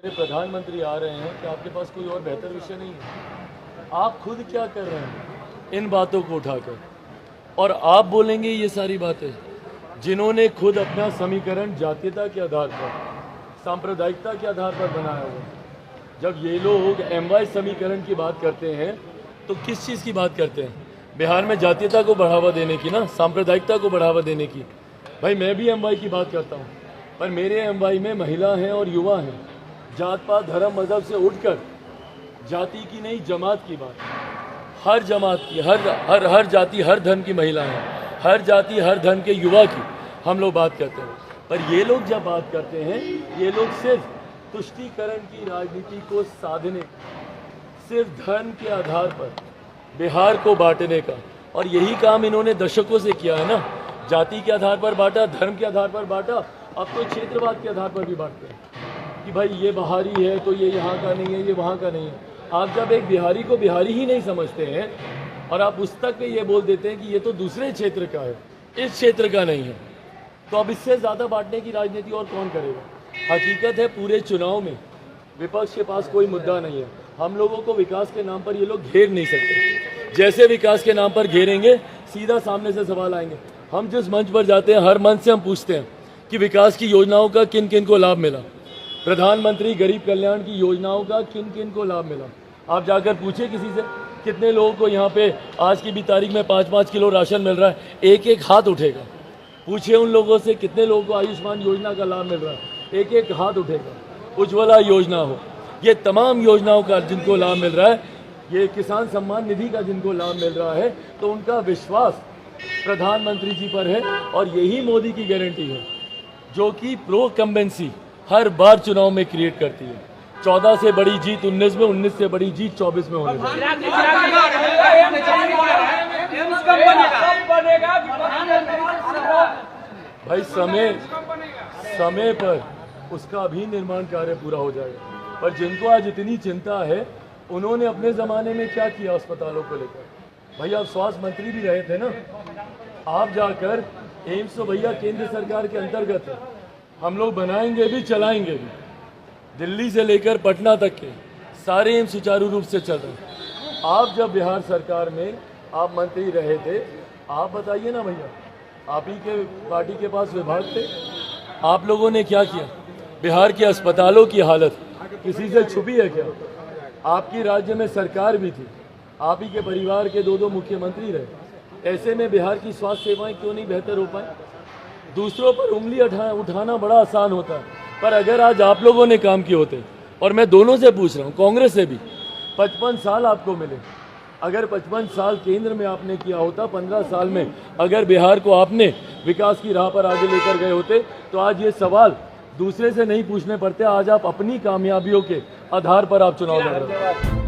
मेरे प्रधानमंत्री आ रहे हैं कि आपके पास कोई और बेहतर विषय नहीं है। आप खुद क्या कर रहे हैं इन बातों को उठाकर, और आप बोलेंगे ये सारी बातें जिन्होंने खुद अपना समीकरण जातीयता के आधार पर, सांप्रदायिकता के आधार पर बनाया हुआ। जब ये लोग MY समीकरण की बात करते हैं तो किस चीज़ की बात करते हैं? बिहार में जातीयता को बढ़ावा देने की ना, सांप्रदायिकता को बढ़ावा देने की। भाई मैं भी MY की बात करता हूँ, पर मेरे MY में महिला हैं और युवा हैं। जात पात धर्म मजहब से उठकर जाति की नहीं, जमात की बात, हर जमात की, हर जाति हर धर्म की महिला है, हर जाति हर धर्म के युवा की हम लोग बात करते हैं। पर ये लोग जब बात करते हैं, ये लोग सिर्फ तुष्टीकरण की राजनीति को साधने, सिर्फ धर्म के आधार पर बिहार को बांटने का, और यही काम इन्होंने दशकों से किया है ना। जाति के आधार पर बांटा, धर्म के आधार पर बांटा, अब तो क्षेत्रवाद के आधार पर भी बांटते हैं कि भाई ये बाहरी है तो ये यहाँ का नहीं है, ये वहाँ का नहीं है। आप जब एक बिहारी को बिहारी ही नहीं समझते हैं और आप उस तक पे ये बोल देते हैं कि ये तो दूसरे क्षेत्र का है, इस क्षेत्र का नहीं है, तो अब इससे ज़्यादा बांटने की राजनीति और कौन करेगा? हकीकत है पूरे चुनाव में विपक्ष के पास कोई मुद्दा नहीं है। हम लोगों को विकास के नाम पर ये लोग घेर नहीं सकते। जैसे विकास के नाम पर घेरेंगे, सीधा सामने से सवाल आएंगे। हम जिस मंच पर जाते हैं, हर मंच से हम पूछते हैं कि विकास की योजनाओं का किन किन को लाभ मिला, प्रधानमंत्री गरीब कल्याण की योजनाओं का किन किन को लाभ मिला। आप जाकर पूछिए किसी से, कितने लोगों को यहाँ पे आज की भी तारीख में 5-5 किलो राशन मिल रहा है, एक एक हाथ उठेगा। पूछिए उन लोगों से कितने लोगों को आयुष्मान योजना का लाभ मिल रहा है, एक एक हाथ उठेगा। उज्ज्वला योजना हो, ये तमाम योजनाओं का जिनको लाभ मिल रहा है, ये किसान सम्मान निधि का जिनको लाभ मिल रहा है, तो उनका विश्वास प्रधानमंत्री जी पर है। और यही मोदी की गारंटी है जो कि प्रो कंबेंसी हर बार चुनाव में क्रिएट करती है। 14 से बड़ी जीत 19 में, 19 से बड़ी जीत 24 में होने वाली भाई समय पर उसका भी निर्माण कार्य पूरा हो जाएगा। पर जिनको आज इतनी चिंता है, उन्होंने अपने ज़माने में क्या किया अस्पतालों को लेकर? भाई आप स्वास्थ्य मंत्री भी रहे थे ना, आप जाकर एम्स तो भैया केंद्र सरकार के अंतर्गत है, हम लोग बनाएंगे भी चलाएंगे भी। दिल्ली से लेकर पटना तक के सारे एम्स सुचारू रूप से चल रहे हैं। आप जब बिहार सरकार में आप मंत्री रहे थे, आप बताइए ना भैया, आप ही के पार्टी के पास विभाग थे, आप लोगों ने क्या किया? बिहार के अस्पतालों की हालत किसी से छुपी है क्या? आपकी राज्य में सरकार भी थी, आप ही के परिवार के 2-2 मुख्यमंत्री रहे। ऐसे में बिहार की स्वास्थ्य सेवाएं क्यों नहीं बेहतर हो पाए? दूसरों पर उंगली उठाना बड़ा आसान होता है, पर अगर आज आप लोगों ने काम किए होते, और मैं दोनों से पूछ रहा हूँ, कांग्रेस से भी, 55 साल आपको मिले। अगर 55 साल केंद्र में आपने किया होता, 15 साल में अगर बिहार को आपने विकास की राह पर आगे लेकर गए होते, तो आज ये सवाल दूसरे से नहीं पूछने पड़ते। आज आप अपनी कामयाबियों के आधार पर आप चुनाव लड़ रहे हैं।